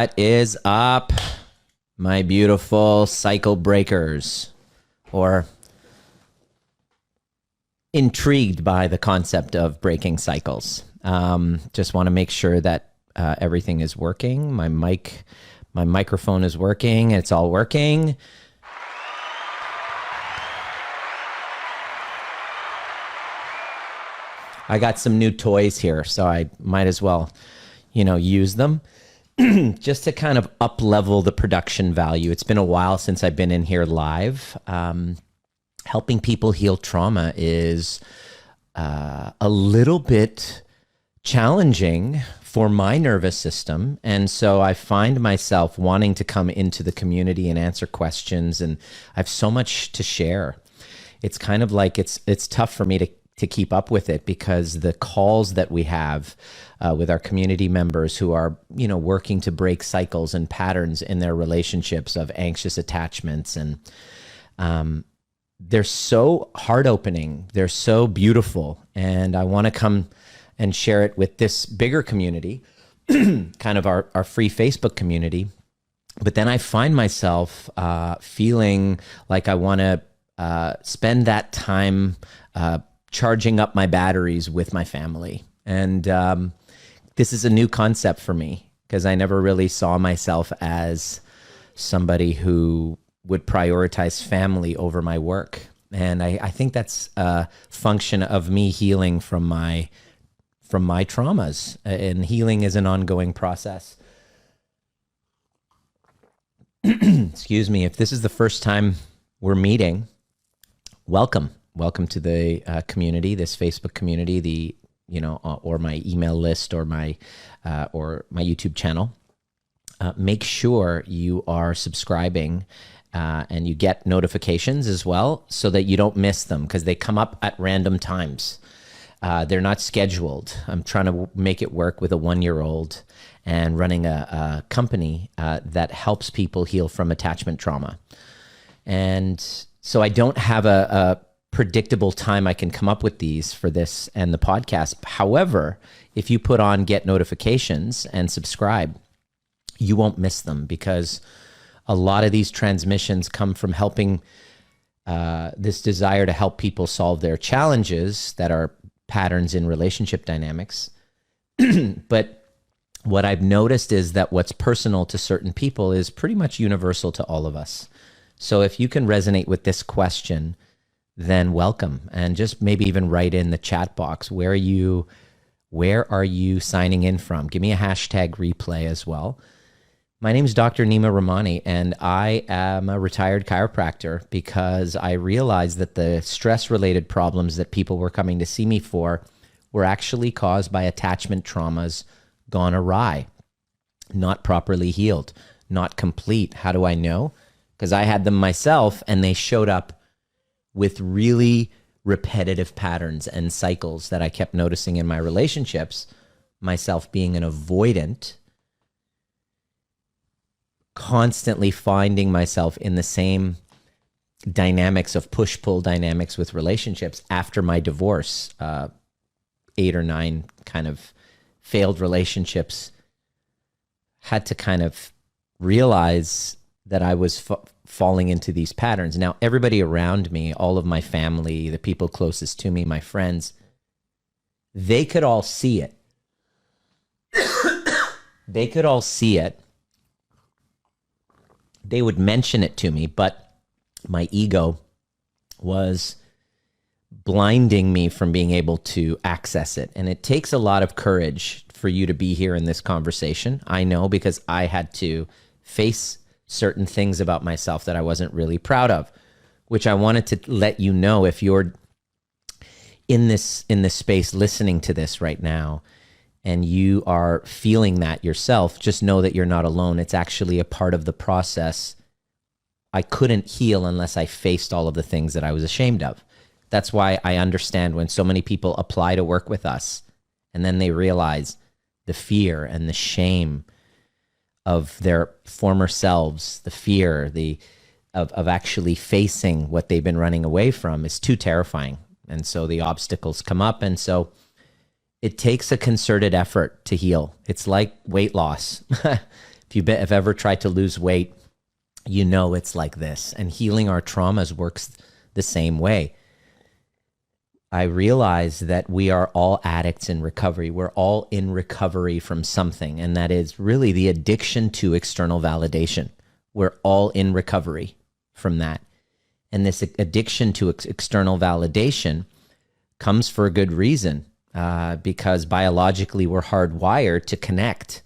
What is up, my beautiful cycle breakers, or intrigued by the concept of breaking cycles? Just want to make sure that everything is working. My microphone is working. It's all working. I got some new toys here, so I might as well, use them just to kind of up level the production value. It's been a while since I've been in here live. Helping people heal trauma is a little bit challenging for my nervous system. And so I find myself wanting to come into the community and answer questions. And I have so much to share. It's kind of like it's tough for me to keep up with it, because the calls that we have with our community members who are, working to break cycles and patterns in their relationships of anxious attachments. And they're so heart-opening. They're so beautiful. And I want to come and share it with this bigger community, kind of our free Facebook community. But then I find myself feeling like I want to spend that time charging up my batteries with my family. And this is a new concept for me, because I never really saw myself as somebody who would prioritize family over my work. And I think that's a function of me healing from my traumas. And healing is an ongoing process. Excuse me. If this is the first time we're meeting, welcome. Welcome to the community, this Facebook community, or my email list, or my YouTube channel. Make sure you are subscribing and you get notifications as well, so that you don't miss them, because they come up at random times. They're not scheduled. I'm trying to make it work with a 1-year-old and running a company that helps people heal from attachment trauma. And so I don't have a predictable time I can come up with these for this and the podcast. However, if you put on get notifications and subscribe, you won't miss them, because a lot of these transmissions come from helping this desire to help people solve their challenges that are patterns in relationship dynamics. But what I've noticed is that what's personal to certain people is pretty much universal to all of us. So if you can resonate with this question, then welcome. And just maybe even write in the chat box, where are you signing in from? Give me a hashtag replay as well. My name is Dr. Nima Rahmany, and I am a retired chiropractor, because I realized that the stress-related problems that people were coming to see me for were actually caused by attachment traumas gone awry, not properly healed, not complete. How do I know? Because I had them myself, and they showed up with really repetitive patterns and cycles that I kept noticing in my relationships, myself being an avoidant, constantly finding myself in the same dynamics of push-pull dynamics with relationships after my divorce. 8 or 9 kind of failed relationships. Had to kind of realize that I was falling into these patterns. Now, everybody around me, all of my family, the people closest to me, my friends, they could all see it. They could all see it. They would mention it to me, but my ego was blinding me from being able to access it. And it takes a lot of courage for you to be here in this conversation. I know, because I had to face certain things about myself that I wasn't really proud of, which I wanted to let you know. If you're in this space listening to this right now, and you are feeling that yourself, just know that you're not alone. It's actually a part of the process. I couldn't heal unless I faced all of the things that I was ashamed of. That's why I understand when so many people apply to work with us, and then they realize the fear and the shame of their former selves, the fear, of actually facing what they've been running away from is too terrifying. And so the obstacles come up. And so it takes a concerted effort to heal. It's like weight loss. If If you've ever tried to lose weight, you know it's like this. And healing our traumas works the same way. I realize that we are all addicts in recovery. We're all in recovery from something, and that is really the addiction to external validation. We're all in recovery from that. And this addiction to external validation comes for a good reason, because biologically we're hardwired to connect.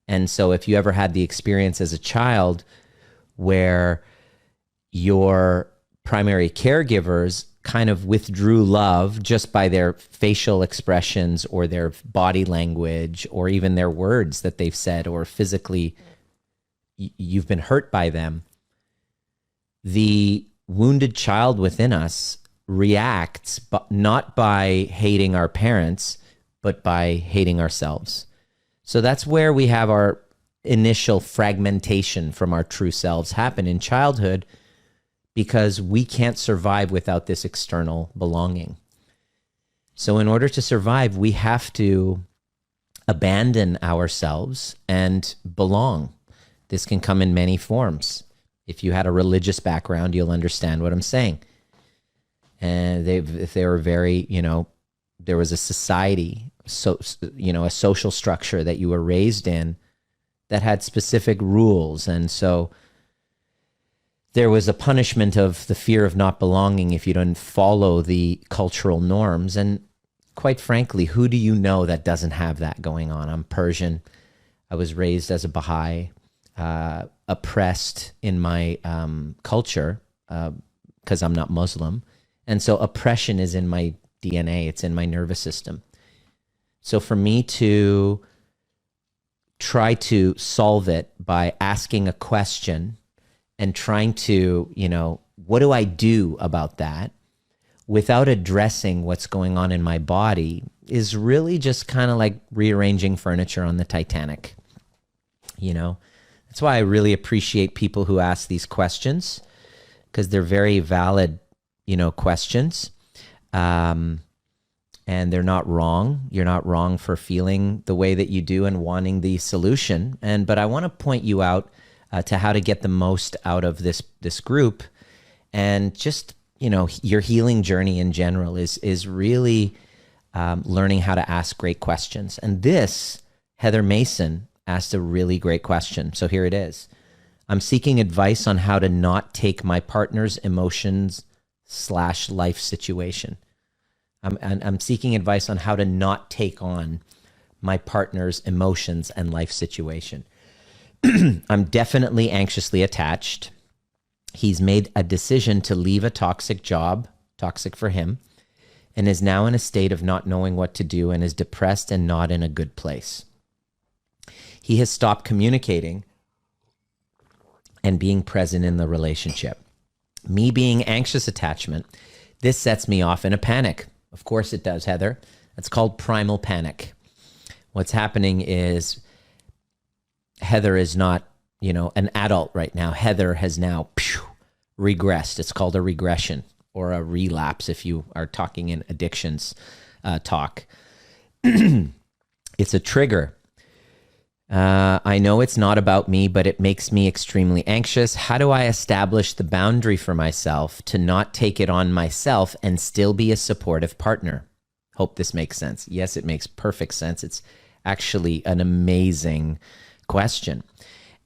And so if you ever had the experience as a child where your primary caregivers kind of withdrew love just by their facial expressions or their body language or even their words that they've said, or physically you've been hurt by them, the wounded child within us reacts, but not by hating our parents, but by hating ourselves. So that's where we have our initial fragmentation from our true selves happen in childhood, because we can't survive without this external belonging. So in order to survive, we have to abandon ourselves and belong. This can come in many forms. If you had a religious background, you'll understand what I'm saying. And if they were very, there was a society, a social structure that you were raised in that had specific rules. And so there was a punishment of the fear of not belonging if you didn't follow the cultural norms. And quite frankly, who do you know that doesn't have that going on? I'm Persian. I was raised as a Baha'i, oppressed in my culture because I'm not Muslim. And so oppression is in my DNA. It's in my nervous system. So for me to try to solve it by asking a question and trying to, what do I do about that without addressing what's going on in my body is really just kind of like rearranging furniture on the Titanic. That's why I really appreciate people who ask these questions, because they're very valid, questions. And they're not wrong. You're not wrong for feeling the way that you do and wanting the solution. But I want to point you out to how to get the most out of this group, and just your healing journey in general is really learning how to ask great questions. And this, Heather Mason asked a really great question. So here it is. I'm seeking advice on how to not take my partner's emotions / life situation. I'm seeking advice on how to not take on my partner's emotions and life situation. I'm definitely anxiously attached. He's made a decision to leave a toxic job, toxic for him, and is now in a state of not knowing what to do and is depressed and not in a good place. He has stopped communicating and being present in the relationship. Me being anxious attachment, this sets me off in a panic. Of course it does, Heather. It's called primal panic. What's happening is Heather is not, an adult right now. Heather has now regressed. It's called a regression or a relapse if you are talking in addictions talk. It's a trigger. I know it's not about me, but it makes me extremely anxious. How do I establish the boundary for myself to not take it on myself and still be a supportive partner? Hope this makes sense. Yes, it makes perfect sense. It's actually an amazing question.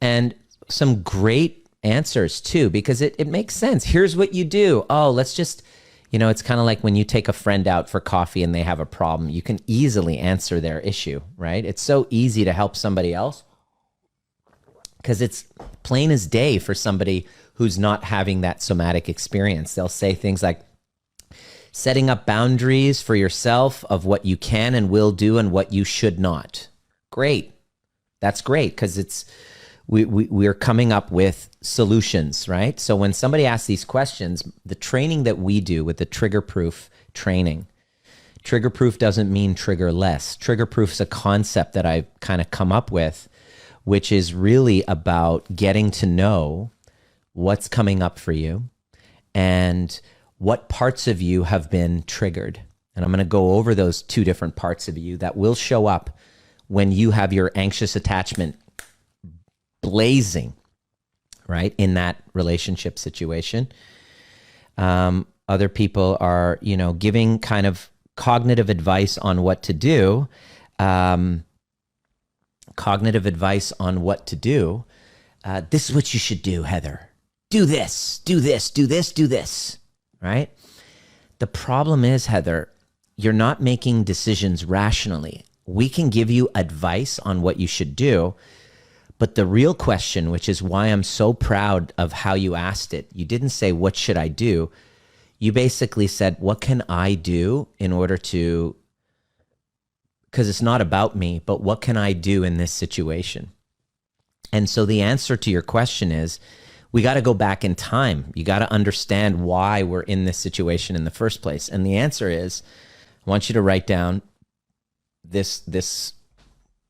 And some great answers too, because it makes sense. Here's what you do. Oh, let's just, it's kind of like when you take a friend out for coffee and they have a problem, you can easily answer their issue, right? It's so easy to help somebody else because it's plain as day for somebody who's not having that somatic experience. They'll say things like, setting up boundaries for yourself of what you can and will do and what you should not. Great. That's great, because we're coming up with solutions, right? So when somebody asks these questions, the training that we do with the trigger proof training, trigger proof doesn't mean trigger less. Trigger proof is a concept that I've kind of come up with, which is really about getting to know what's coming up for you and what parts of you have been triggered. And I'm going to go over those two different parts of you that will show up when you have your anxious attachment blazing, right, in that relationship situation. Other people are, giving kind of cognitive advice on what to do. This is what you should do, Heather. Do this, do this, do this, do this, right? The problem is, Heather, you're not making decisions rationally. We can give you advice on what you should do, but the real question, which is why I'm so proud of how you asked it, you didn't say, what should I do? You basically said, what can I do in order to, because it's not about me, but what can I do in this situation? And so the answer to your question is, we got to go back in time. You got to understand why we're in this situation in the first place. And the answer is, I want you to write down this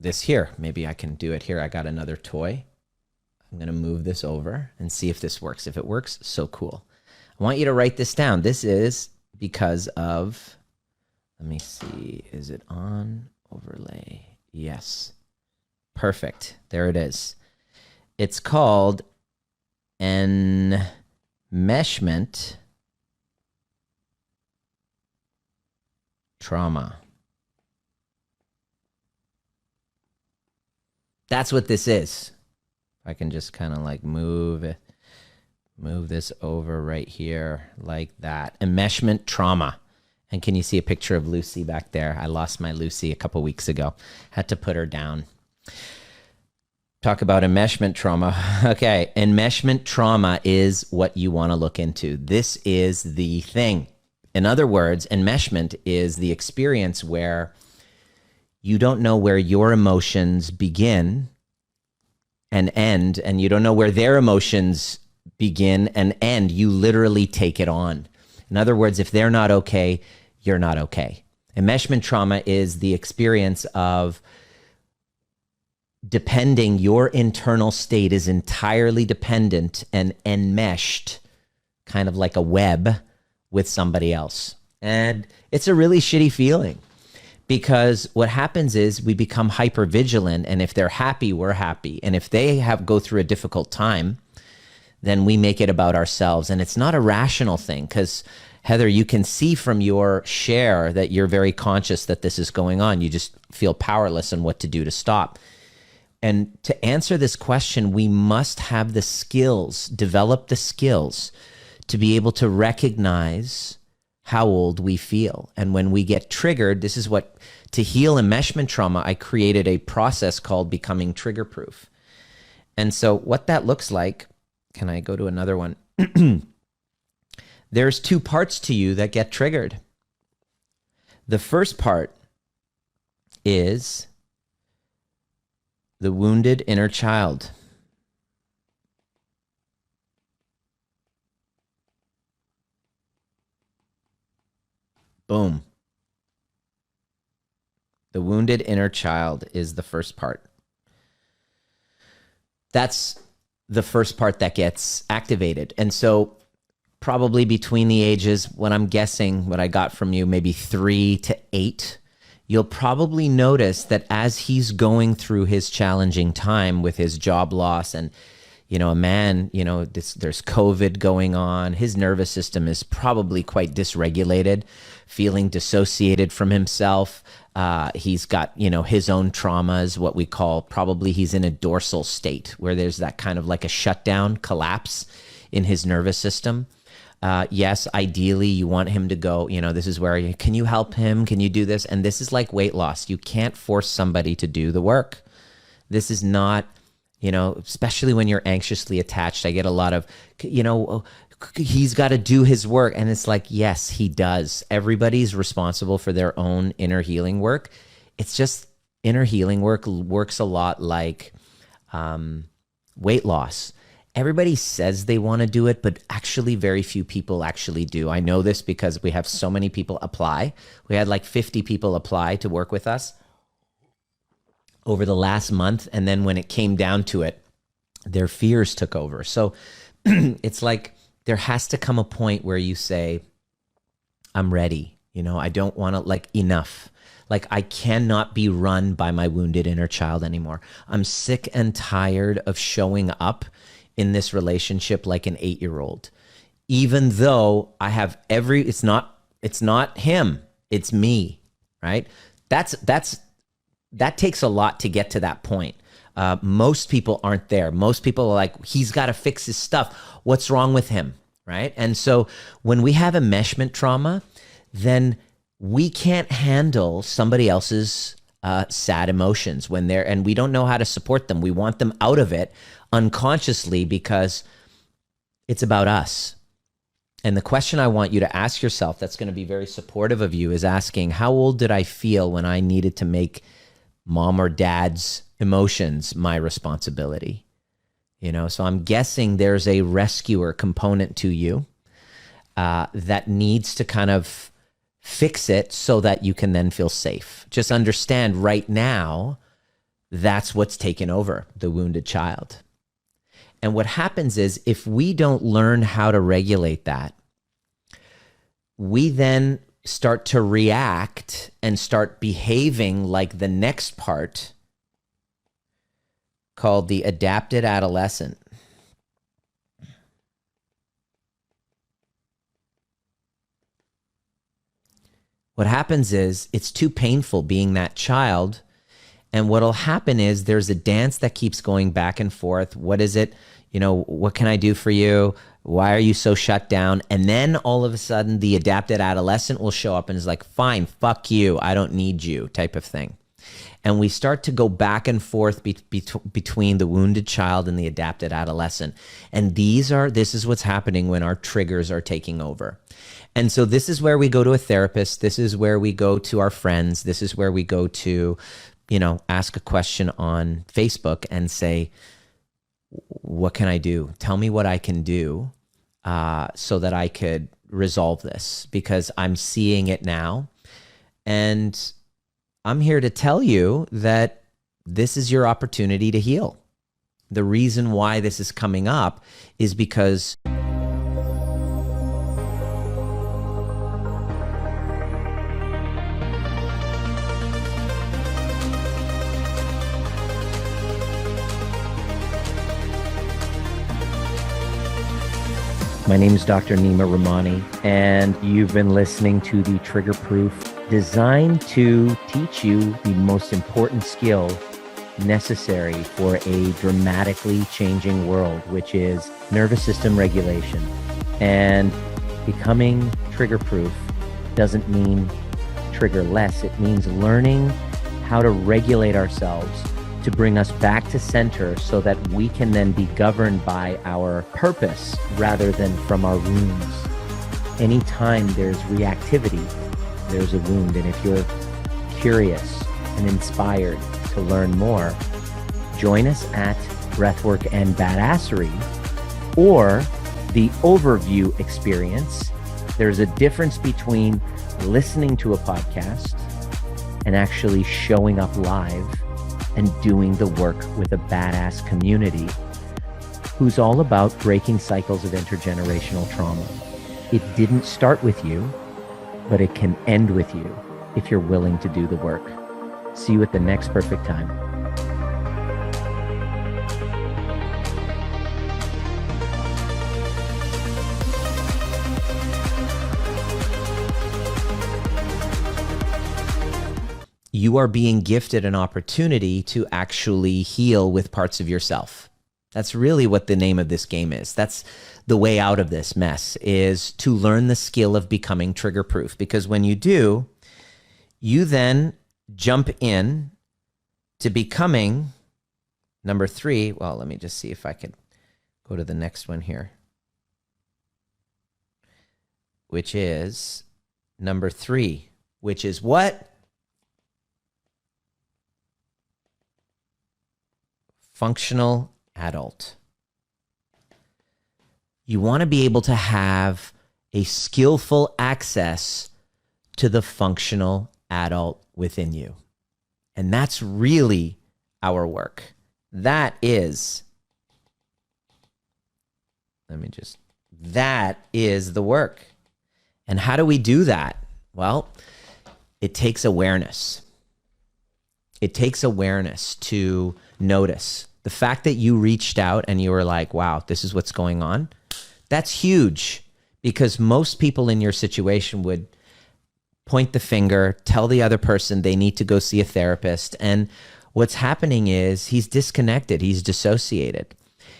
here. Maybe I can do it here. I got another toy. I'm going to move this over and see if this works. If it works, so cool. I want you to write this down. This is because of, let me see, is it on overlay? Yes. Perfect. There it is. It's called enmeshment trauma. That's what this is. I can just kind of like move this over right here like that. Enmeshment trauma. And can you see a picture of Lucy back there? I lost my Lucy a couple weeks ago. Had to put her down. Talk about enmeshment trauma. Okay, enmeshment trauma is what you want to look into. This is the thing. In other words, enmeshment is the experience where you don't know where your emotions begin and end, and you don't know where their emotions begin and end. You literally take it on. In other words, if they're not okay, you're not okay. Enmeshment trauma is the experience of your internal state is entirely dependent and enmeshed, kind of like a web, with somebody else. And it's a really shitty feeling, because what happens is we become hyper vigilant, and if they're happy, we're happy. And if they go through a difficult time, then we make it about ourselves. And it's not a rational thing, because Heather, you can see from your share that you're very conscious that this is going on. You just feel powerless on what to do to stop. And to answer this question, we must have the skills, develop the skills to be able to recognize how old we feel. And when we get triggered, this is what, to heal enmeshment trauma, I created a process called becoming trigger proof. And so what that looks like, can I go to another one? There's two parts to you that get triggered. The first part is the wounded inner child. Boom. The wounded inner child is the first part. That's the first part that gets activated. And so probably between the ages, what I'm guessing, what I got from you, maybe 3 to 8, you'll probably notice that as he's going through his challenging time with his job loss and, a man, there's COVID going on, his nervous system is probably quite dysregulated, feeling dissociated from himself. He's got, his own traumas, what we call, probably he's in a dorsal state where there's that kind of like a shutdown, collapse in his nervous system. Yes, ideally you want him to go, this is where, can you help him? Can you do this? And this is like weight loss. You can't force somebody to do the work. This is not, especially when you're anxiously attached. I get a lot of, he's got to do his work. And it's like, yes, he does. Everybody's responsible for their own inner healing work. It's just inner healing work works a lot like weight loss. Everybody says they want to do it, but actually very few people actually do. I know this because we have so many people apply. We had like 50 people apply to work with us over the last month. And then when it came down to it, their fears took over. So it's like there has to come a point where you say, I'm ready. I don't want to, enough. Like, I cannot be run by my wounded inner child anymore. I'm sick and tired of showing up in this relationship like an 8-year-old. Even though I have it's not him, it's me, right? That takes a lot to get to that point. Most people aren't there. Most people are like, he's got to fix his stuff. What's wrong with him, right? And so when we have enmeshment trauma, then we can't handle somebody else's sad emotions when they're, and we don't know how to support them. We want them out of it unconsciously because it's about us. And the question I want you to ask yourself that's going to be very supportive of you is asking, how old did I feel when I needed to make mom or dad's emotions my responsibility? So I'm guessing there's a rescuer component to you that needs to kind of fix it so that you can then feel safe. Just understand right now, that's what's taken over the wounded child. And what happens is if we don't learn how to regulate that, we then start to react and start behaving like the next part called the adapted adolescent. What happens is it's too painful being that child. And what'll happen is there's a dance that keeps going back and forth. What is it? What can I do for you? Why are you so shut down? And then all of a sudden the adapted adolescent will show up and is like, fine, fuck you. I don't need you type of thing. And we start to go back and forth between the wounded child and the adapted adolescent. And this is what's happening when our triggers are taking over. And so this is where we go to a therapist. This is where we go to our friends. This is where we go to, ask a question on Facebook and say, what can I do? Tell me what I can do so that I could resolve this, because I'm seeing it now. And I'm here to tell you that this is your opportunity to heal. The reason why this is coming up is because my name is Dr. Nima Rahmany, and you've been listening to the Trigger Proof, designed to teach you the most important skill necessary for a dramatically changing world, which is nervous system regulation. And becoming trigger proof doesn't mean trigger less. It means learning how to regulate ourselves to bring us back to center so that we can then be governed by our purpose rather than from our wounds. Anytime there's reactivity, there's a wound. And if you're curious and inspired to learn more, join us at Breathwork and Badassery or the overview experience. There's a difference between listening to a podcast and actually showing up live and doing the work with a badass community who's all about breaking cycles of intergenerational trauma. It didn't start with you, but it can end with you if you're willing to do the work. See you at the next perfect time. You are being gifted an opportunity to actually heal with parts of yourself. That's really what the name of this game is. That's the way out of this mess, is to learn the skill of becoming trigger proof. Because when you do, you then jump in to becoming number 3. Well, let me just see if I can go to the next one here, which is number 3, which is what? Functional adult. You want to be able to have a skillful access to the functional adult within you. And that's really our work. That is the work. And how do we do that? Well, it takes awareness. It takes awareness to notice. The fact that you reached out and you were like, wow, this is what's going on, that's huge, because most people in your situation would point the finger, tell the other person they need to go see a therapist. And what's happening is he's disconnected. He's dissociated.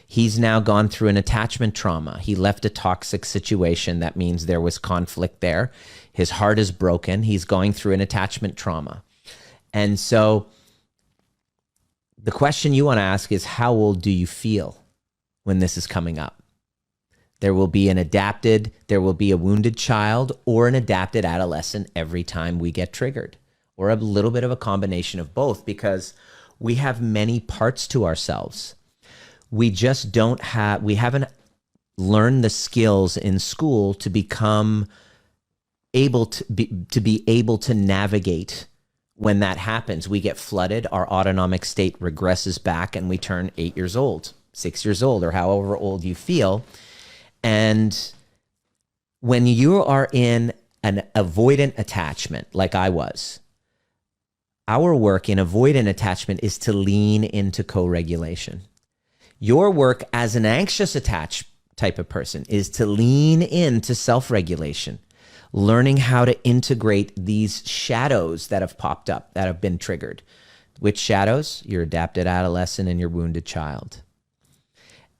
He's now gone through an attachment trauma. He left a toxic situation. That means there was conflict there. His heart is broken. He's going through an attachment trauma. And so the question you want to ask is, how old do you feel when this is coming up? There will be a wounded child or an adapted adolescent every time we get triggered, or a little bit of a combination of both, because we have many parts to ourselves. We haven't learned the skills in school to become able to be able to navigate. When that happens, we get flooded, our autonomic state regresses back, and we turn 8 years old, 6 years old, or however old you feel. And when you are in an avoidant attachment, like I was, our work in avoidant attachment is to lean into co-regulation. Your work as an anxious attached type of person is to lean into self-regulation, learning how to integrate these shadows that have popped up, that have been triggered. Which shadows? Your adapted adolescent and your wounded child.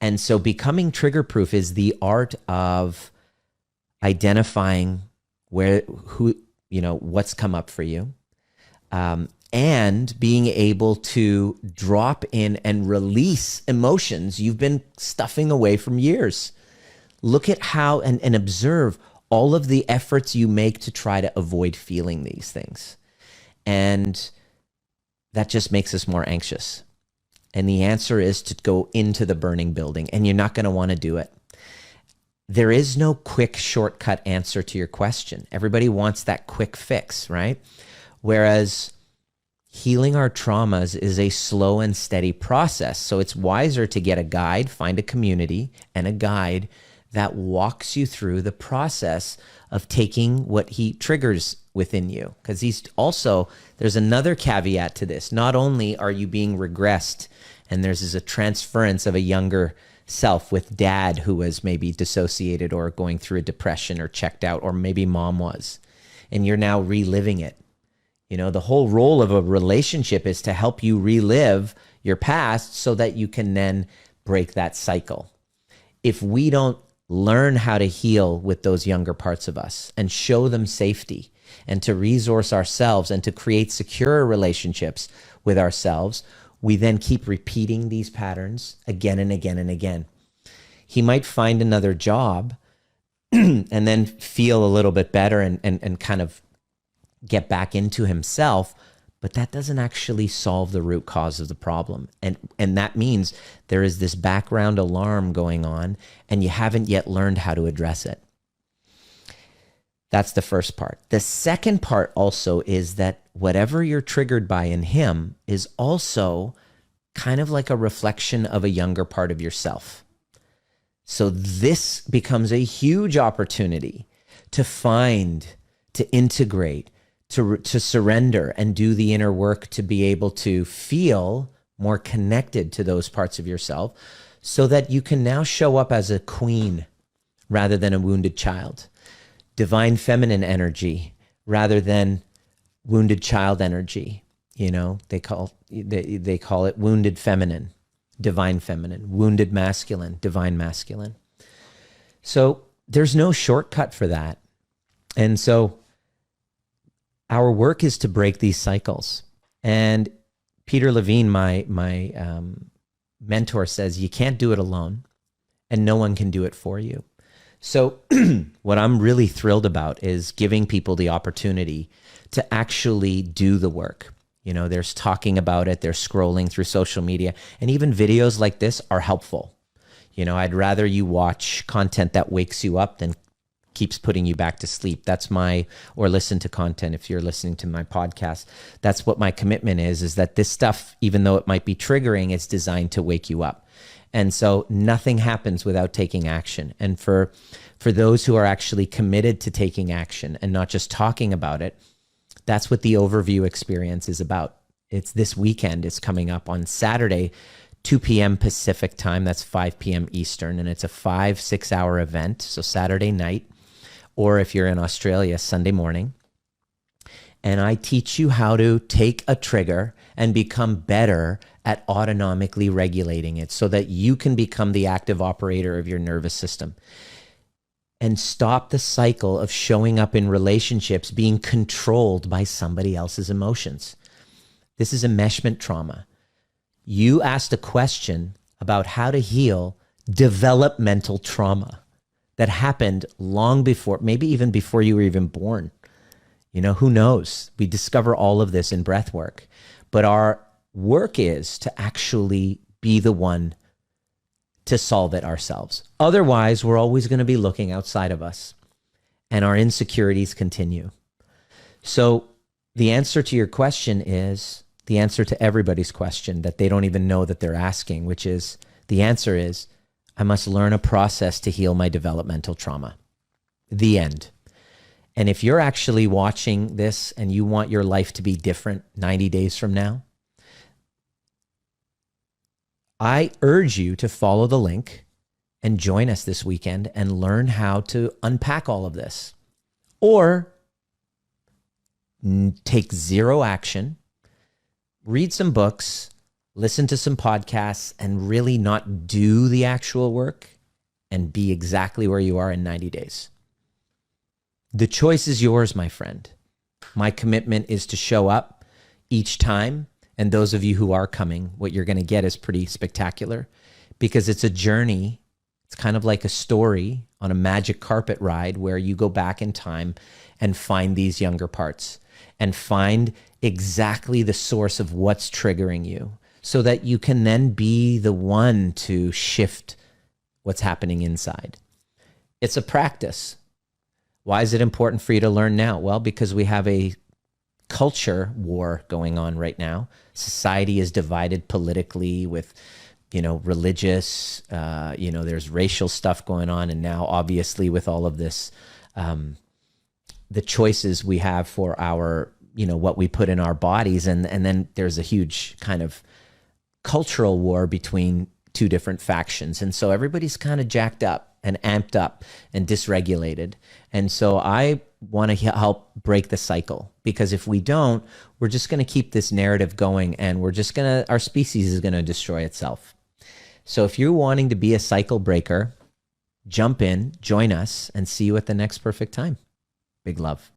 And so becoming trigger-proof is the art of identifying what's come up for you, and being able to drop in and release emotions you've been stuffing away from years. Look at how, and observe all of the efforts you make to try to avoid feeling these things. And that just makes us more anxious. And the answer is to go into the burning building, and you're not going to want to do it. There is no quick shortcut answer to your question. Everybody wants that quick fix, right? Whereas healing our traumas is a slow and steady process. So it's wiser to get a guide, find a community and a guide that walks you through the process of taking what he triggers within you. Because there's another caveat to this. Not only are you being regressed, and there's a transference of a younger self with dad who was maybe dissociated or going through a depression or checked out, or maybe mom was, and you're now reliving it. The whole role of a relationship is to help you relive your past so that you can then break that cycle. If we don't learn how to heal with those younger parts of us and show them safety, and to resource ourselves and to create secure relationships with ourselves, we then keep repeating these patterns again and again and again. He might find another job and then feel a little bit better and kind of get back into himself, but that doesn't actually solve the root cause of the problem. And that means there is this background alarm going on, and you haven't yet learned how to address it. That's the first part. The second part also is that whatever you're triggered by in him is also kind of like a reflection of a younger part of yourself. So this becomes a huge opportunity to find, to integrate, to surrender and do the inner work to be able to feel more connected to those parts of yourself, so that you can now show up as a queen rather than a wounded child. Divine feminine energy rather than wounded child energy. They call it wounded feminine, divine feminine, wounded masculine, divine masculine. So there's no shortcut for that. And so our work is to break these cycles. And Peter Levine, my mentor, says you can't do it alone, and no one can do it for you. So what I'm really thrilled about is giving people the opportunity to actually do the work. There's talking about it, they're scrolling through social media, and even videos like this are helpful. I'd rather you watch content that wakes you up than keeps putting you back to sleep. Or listen to content if you're listening to my podcast. That's what my commitment is that this stuff, even though it might be triggering, it's designed to wake you up. And so nothing happens without taking action. And for those who are actually committed to taking action and not just talking about it, That's what the overview experience is about. It's this weekend. It's coming up on Saturday, 2 p.m. Pacific time. That's 5 p.m. Eastern. And it's a 5-6 hour event. So Saturday night, or if you're in Australia, Sunday morning. And I teach you how to take a trigger and become better at autonomically regulating it so that you can become the active operator of your nervous system and stop the cycle of showing up in relationships being controlled by somebody else's emotions. This is enmeshment trauma. You asked a question about how to heal developmental trauma that happened long before, maybe even before you were even born. You know, who knows? We discover all of this in breath work. But our work is to actually be the one to solve it ourselves. Otherwise, we're always going to be looking outside of us, and our insecurities continue. So the answer to your question is the answer to everybody's question that they don't even know that they're asking, which is, the answer is, I must learn a process to heal my developmental trauma. The end. And if you're actually watching this and you want your life to be different 90 days from now, I urge you to follow the link and join us this weekend and learn how to unpack all of this. Or take zero action, read some books, listen to some podcasts, and really not do the actual work and be exactly where you are in 90 days. The choice is yours, my friend. My commitment is to show up each time. And those of you who are coming, what you're going to get is pretty spectacular because it's a journey. It's kind of like a story on a magic carpet ride where you go back in time and find these younger parts and find exactly the source of what's triggering you so that you can then be the one to shift what's happening inside. It's a practice. Why is it important for you to learn now? Well, because we have a culture war going on right now. Society is divided politically with, religious, there's racial stuff going on. And now obviously with all of this, the choices we have for our, what we put in our bodies. And then there's a huge kind of cultural war between two different factions. And so everybody's kind of jacked up and amped up and dysregulated. And so I want to help break the cycle, because if we don't, we're just going to keep this narrative going and our species is going to destroy itself. So if you're wanting to be a cycle breaker, jump in, join us, and see you at the next perfect time. Big love.